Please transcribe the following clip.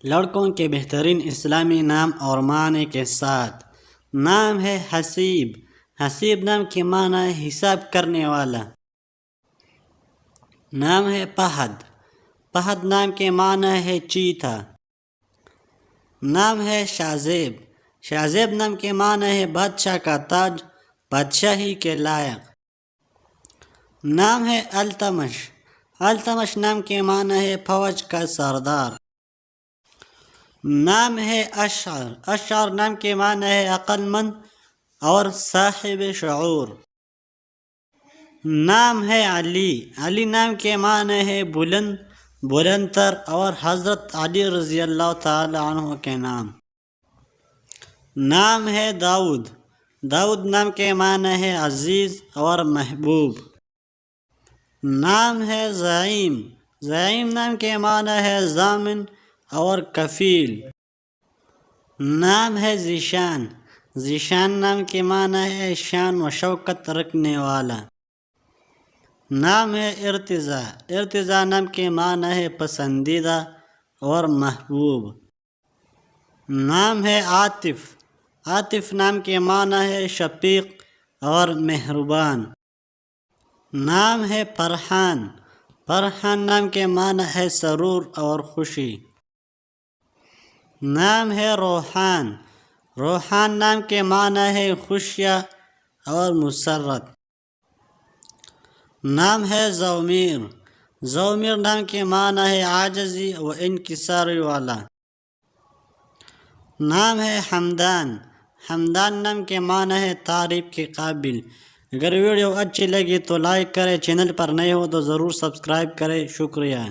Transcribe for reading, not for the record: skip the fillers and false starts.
لڑکوں کے بہترین اسلامی نام اور معنی کے ساتھ۔ نام ہے حسیب۔ حسیب نام کے معنی ہے حساب کرنے والا۔ نام ہے پہد۔ پہد نام کے معنی ہے چیتا۔ نام ہے شاذیب۔ شاذیب نام کے معنی ہے بادشاہ کا تاج، بادشاہی کے لائق۔ نام ہے التمش۔ التمش نام کے معنی ہے فوج کا سردار۔ نام ہے اشعر۔ اشعر نام کے معنی ہے عقل مند اور صاحب شعور۔ نام ہے علی۔ علی نام کے معنی ہے بلند، بلند تر اور حضرت علی رضی اللہ تعالی عنہ کے نام۔ نام ہے داؤد۔ داؤد نام کے معنی ہے عزیز اور محبوب۔ نام ہے زعیم۔ زعیم نام کے معنی ہے ضامن اور کفیل۔ نام ہے ذیشان۔ ذیشان نام کے معنی ہے شان و شوکت رکھنے والا۔ نام ہے ارتضیٰ۔ ارتضیٰ نام کے معنی ہے پسندیدہ اور محبوب۔ نام ہے عاطف۔ عاطف نام کے معنی ہے شفیق اور مہربان۔ نام ہے فرحان۔ فرحان نام کے معنی ہے سرور اور خوشی۔ نام ہے روحان۔ روحان نام کے معنی ہے خوشیاں اور مسرت۔ نام ہے ضمیر۔ ضمیر نام کے معنی ہے عاجزی و انکساری والا۔ نام ہے حمدان۔ حمدان نام کے معنی ہے تعریف کے قابل۔ اگر ویڈیو اچھی لگی تو لائک کریں، چینل پر نئے ہو تو ضرور سبسکرائب کریں۔ شکریہ۔